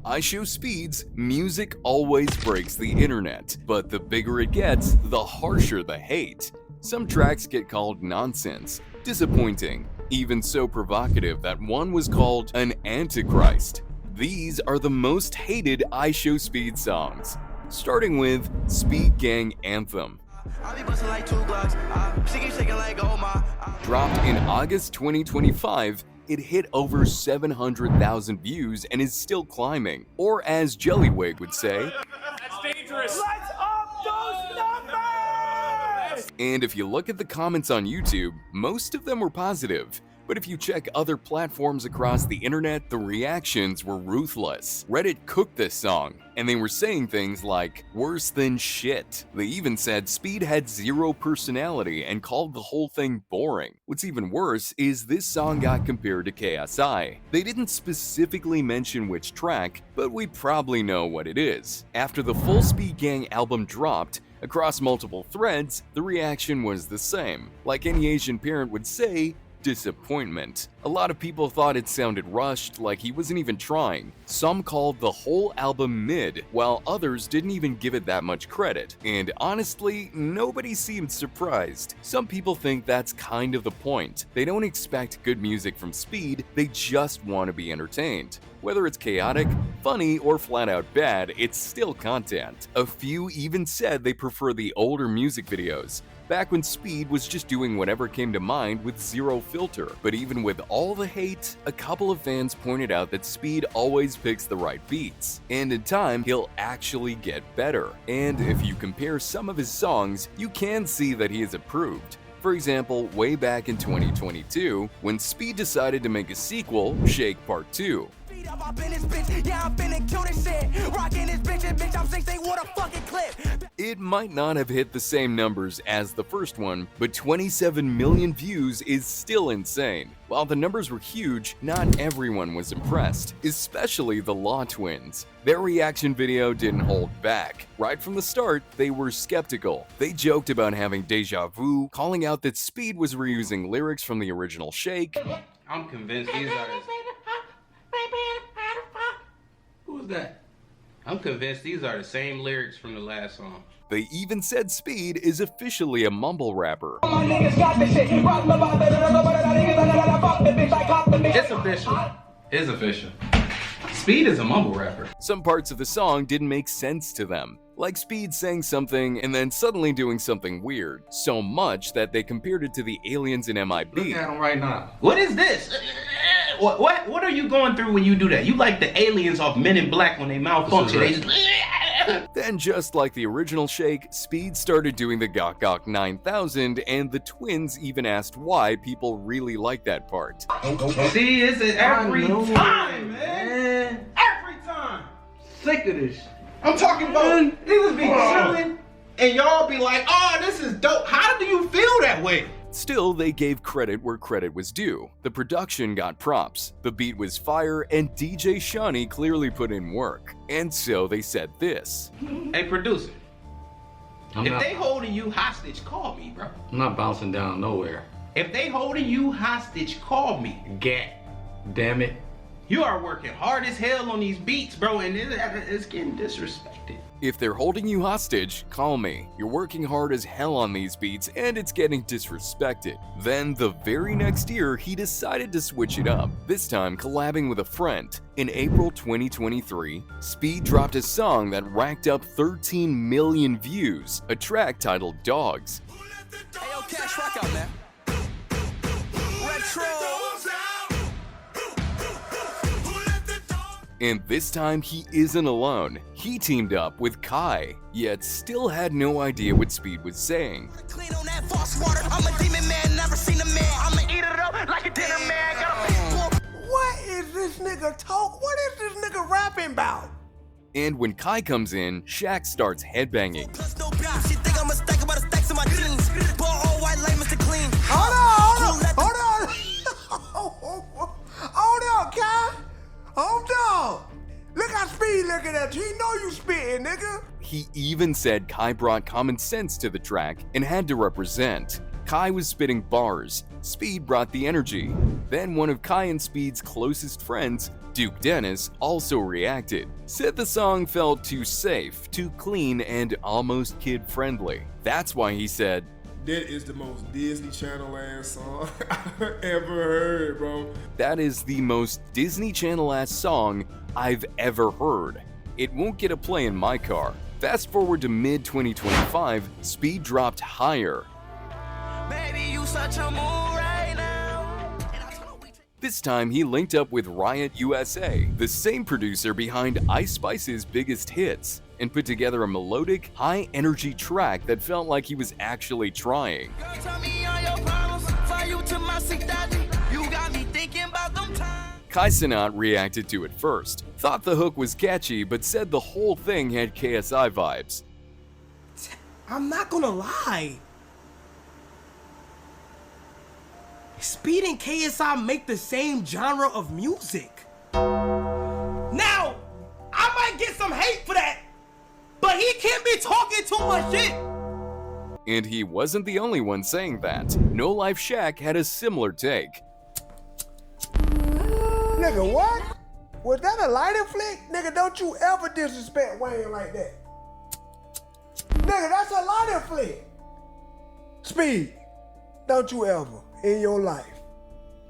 IShowSpeed's music always breaks the internet, but the bigger it gets, the harsher the hate. Some tracks get called nonsense, disappointing, even so provocative that one was called an antichrist. These are the most hated IShowSpeed songs, starting with Speed Gang Anthem. Dropped in August 2025, it hit over 700,000 views and is still climbing. Or as Jellywig would say, "That's dangerous. Let's up those numbers!" And if you look at the comments on YouTube, most of them were positive. But if you check other platforms across the internet, the reactions were ruthless. Reddit cooked this song, and they were saying things like, worse than shit. They even said Speed had zero personality and called the whole thing boring. What's even worse is this song got compared to KSI. They didn't specifically mention which track, but we probably know what it is. After the full Speed Gang album dropped, across multiple threads, the reaction was the same. Like any Asian parent would say, disappointment. A lot of people thought it sounded rushed, like he wasn't even trying. Some called the whole album mid, while others didn't even give it that much credit. And honestly, nobody seemed surprised. Some people think that's kind of the point. They don't expect good music from Speed, they just want to be entertained. Whether it's chaotic, funny, or flat out bad, it's still content. A few even said they prefer the older music videos, back when Speed was just doing whatever came to mind with zero filter. But even with all the hate, a couple of fans pointed out that Speed always picks the right beats, and in time, he'll actually get better. And if you compare some of his songs, you can see that he has improved. For example, way back in 2022, when Speed decided to make a sequel, Shake Part 2. It might not have hit the same numbers as the first one, but 27 million views is still insane. While the numbers were huge, not everyone was impressed, especially the Law twins. Their reaction video didn't hold back. Right from the start, they were skeptical. They joked about having deja vu, calling out that Speed was reusing lyrics from the original Shake. I'm convinced these are Who's that? I'm convinced these are the same lyrics from the last song. They even said Speed is officially a mumble rapper. It's official. It's official. Speed is a mumble rapper. Some parts of the song didn't make sense to them, like Speed saying something and then suddenly doing something weird, so much that they compared it to the aliens in MIB. Look at him right now. What is this? What are you going through when you do that? You like the aliens off Men in Black when they malfunction. Then just like the original Shake, Speed started doing the Gok Gok 9000, and the twins even asked why people really like that part. See, it's every time, man. Every time. Sick of this. I'm talking about niggas be chilling and y'all be like, oh, this is dope. How do you feel that way? Still, they gave credit where credit was due. The production got props, the beat was fire, and DJ Shawnee clearly put in work. And so they said this. Hey, producer. If they holding you hostage, call me, bro. I'm not bouncing down nowhere. If they holding you hostage, call me. Damn it. You are working hard as hell on these beats, bro, and it's getting disrespected. If they're holding you hostage, call me. You're working hard as hell on these beats and it's getting disrespected. Then the very next year, he decided to switch it up, this time collabing with a friend. In April 2023, Speed dropped a song that racked up 13 million views, a track titled Dogs. Hey, yo, Cash, rock out, man. Retro. And this time, he isn't alone. He teamed up with Kai, yet still had no idea what Speed was saying. Clean on that false water. I'm a demon man, never seen a man. I'ma eat it up like a dinner man. What is this nigga talk? What is this nigga rapping about? And when Kai comes in, Shaq starts headbanging. Look how Speed looking at you. He know you spitting, nigga. He even said Kai brought common sense to the track and had to represent. Kai was spitting bars, Speed brought the energy. Then one of Kai and Speed's closest friends, Duke Dennis, also reacted. Said the song felt too safe, too clean, and almost kid-friendly. That's why he said, "That is the most Disney Channel ass song I've ever heard, bro." That is the most Disney Channel ass song I've ever heard. It won't get a play in my car. Fast forward to mid-2025, Speed dropped higher. Baby, you such a moon right now. This time he linked up with Riot USA, the same producer behind Ice Spice's biggest hits, and put together a melodic, high-energy track that felt like he was actually trying. Girl, tell me all your problems. Fly you to my 6,000. You got me thinking about them times. Kai Cenat reacted to it first, thought the hook was catchy, but said the whole thing had KSI vibes. I'm not gonna lie. Speed and KSI make the same genre of music. Now, I might get some hate for that, but he can't be talking too much shit. And he wasn't the only one saying that. NoLifeShaq had a similar take. Nigga, what? Was that a lighter flick? Nigga, don't you ever disrespect Wayne like that. Nigga, that's a lighter flick. Speed, don't you ever in your life.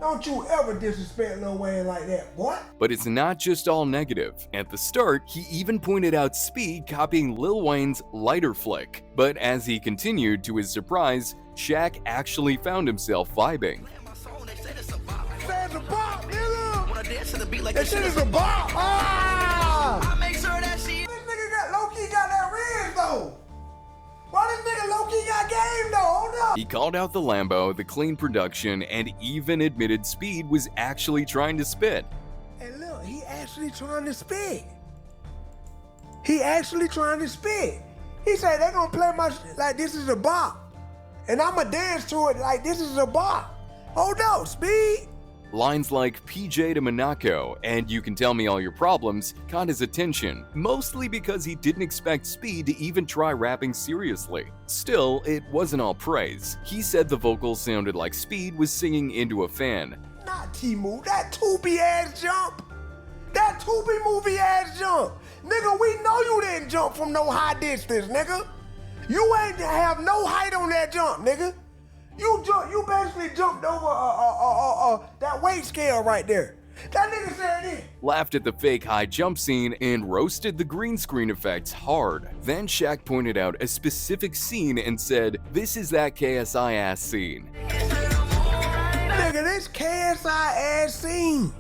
Don't you ever disrespect Lil Wayne like that, boy. But it's not just all negative. At the start, he even pointed out Speed copying Lil Wayne's lighter flick. But as he continued, to his surprise, Shaq actually found himself vibing. That's a bop, nigga. Wanna dance to the beat like That shit is a bop. Ah! I make sure that she. This nigga got low-key got that red though. Why this nigga low-key got game though? Hold up. He called out the Lambo, the clean production, and even admitted Speed was actually trying to spit. And look, he actually trying to spit. He actually trying to spit. He said they gonna play my shit like this is a bop. And I'ma dance to it like this is a bop. Hold up, Speed. Lines like PJ to Monaco and you can tell me all your problems caught his attention, mostly because he didn't expect Speed to even try rapping seriously. Still, it wasn't all praise. He said the vocals sounded like Speed was singing into a fan. Not T-Move, that Tubi ass jump. That Tubi movie ass jump. Nigga, we know you didn't jump from no high distance, nigga. You ain't have no height on that jump, nigga. You basically jumped over that weight scale right there. That nigga said it. Laughed at the fake high jump scene and roasted the green screen effects hard. Then Shaq pointed out a specific scene and said, "This is that KSI ass scene." Nigga, this KSI ass scene.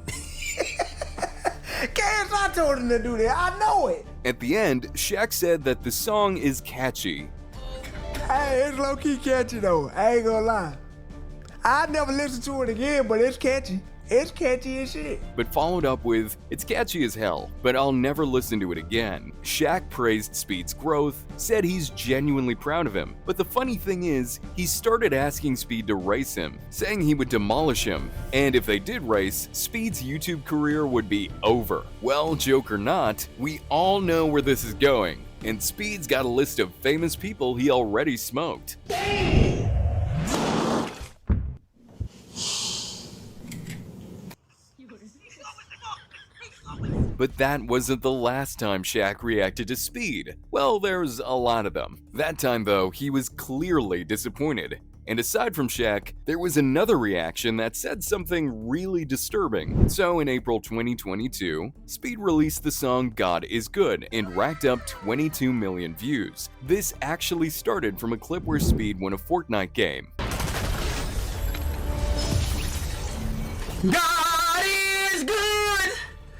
KSI told him to do that. I know it. At the end, Shaq said that the song is catchy. Hey, it's low-key catchy though. I ain't gonna lie. I'd never listen to it again, but it's catchy. It's catchy as shit. But followed up with, "It's catchy as hell, but I'll never listen to it again." Shaq praised Speed's growth, said he's genuinely proud of him. But the funny thing is, he started asking Speed to race him, saying he would demolish him. And if they did race, Speed's YouTube career would be over. Well, joke or not, we all know where this is going. And Speed's got a list of famous people he already smoked. But that wasn't the last time Shaq reacted to Speed. Well, there's a lot of them. That time though, he was clearly disappointed. And aside from Shaq, there was another reaction that said something really disturbing. So in April 2022, Speed released the song God Is Good and racked up 22 million views. This actually started from a clip where Speed won a Fortnite game. God is good.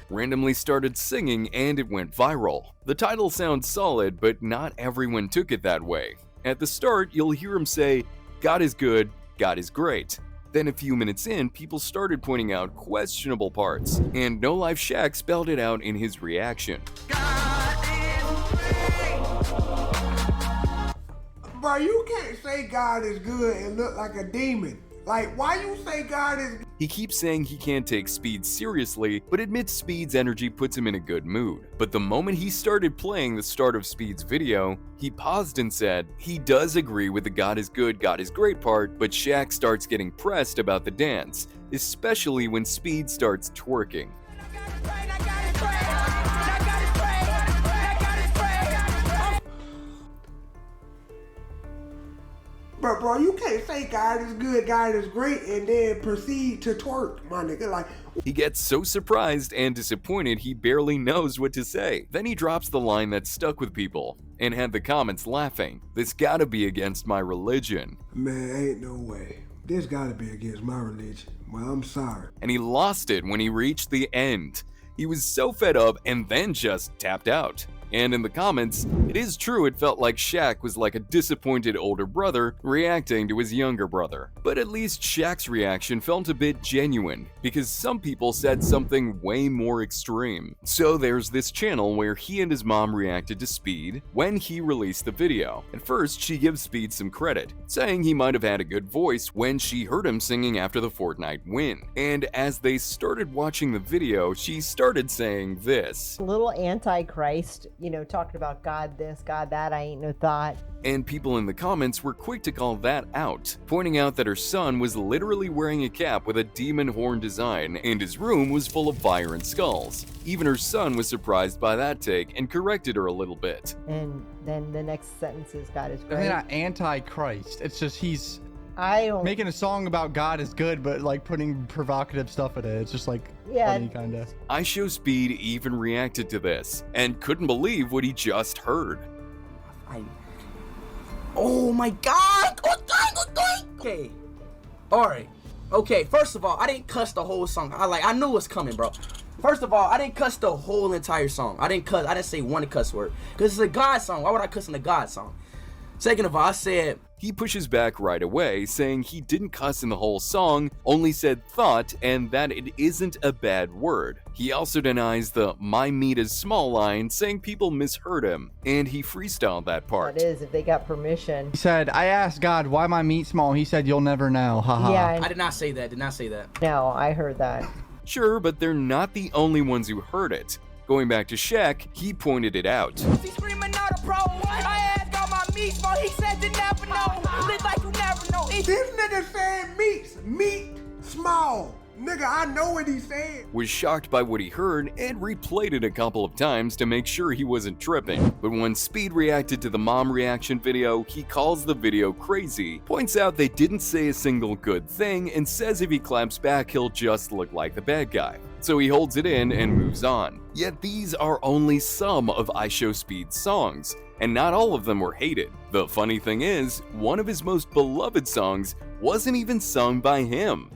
Randomly started singing and it went viral. The title sounds solid, but not everyone took it that way. At the start, you'll hear him say, "God is good, God is great." Then a few minutes in, people started pointing out questionable parts, and NoLifeShaq spelled it out in his reaction. Bro, you can't say God is good and look like a demon. Like, why you say God is... He keeps saying he can't take Speed seriously, but admits Speed's energy puts him in a good mood. But the moment he started playing the start of Speed's video, he paused and said he does agree with the God is good, God is great part, but Shaq starts getting pressed about the dance, especially when Speed starts twerking. But bro, you can't say God is good, God is great, and then proceed to twerk, my nigga. Like, He gets so surprised and disappointed he barely knows what to say. Then he drops the line that stuck with people and had the comments laughing. This gotta be against my religion. man, ain't no way. This gotta be against my religion. Well, I'm sorry. And he lost it when he reached the end. He was so fed up and then just tapped out. And in the comments, it is true it felt like Shaq was like a disappointed older brother reacting to his younger brother. But at least Shaq's reaction felt a bit genuine, because some people said something way more extreme. So there's this channel where he and his mom reacted to Speed when he released the video. At first, she gives Speed some credit, saying he might have had a good voice when she heard him singing after the Fortnite win. And as they started watching the video, she started saying this. Little antichrist, you know, talking about God this, God that, I ain't no thought. And people in the comments were quick to call that out, pointing out that her son was literally wearing a cap with a demon horn design and his room was full of fire and skulls. Even her son was surprised by that take and corrected her a little bit. And then the next sentence is God is They're great. not anti-Christ. It's just he's I don't. making a song about God is good, but like putting provocative stuff in it. It's just like funny kind of. IShowSpeed even reacted to this and couldn't believe what he just heard. Oh my God! Okay. Alright. Okay, first of all, I didn't cuss the whole song. I knew it was coming, bro. First of all, I didn't cuss the whole entire song. I didn't say one cuss word. Because it's a God song. Why would I cuss in a God song? Second of all, I said... He pushes back right away, saying he didn't cuss in the whole song, only said thought, and that it isn't a bad word. He also denies the "my meat is small" line, saying people misheard him, and he freestyled that part. That is, if they got permission. He said, I asked God, why my meat small? He said, you'll never know. Haha. Yeah, I did not say that. no, I heard that. Sure, but they're not the only ones who heard it. Going back to Shaq, he pointed it out. He's screaming out a pro. I asked all my meat small. He said you never know. Live like you never know. This nigga saying meat small. Nigga, I know what he said. Was shocked by what he heard and replayed it a couple of times to make sure he wasn't tripping. But when Speed reacted to the mom reaction video, he calls the video crazy, points out they didn't say a single good thing, and says if he claps back, he'll just look like the bad guy. So he holds it in and moves on. Yet these are only some of IShowSpeed's songs, and not all of them were hated. The funny thing is, one of his most beloved songs wasn't even sung by him.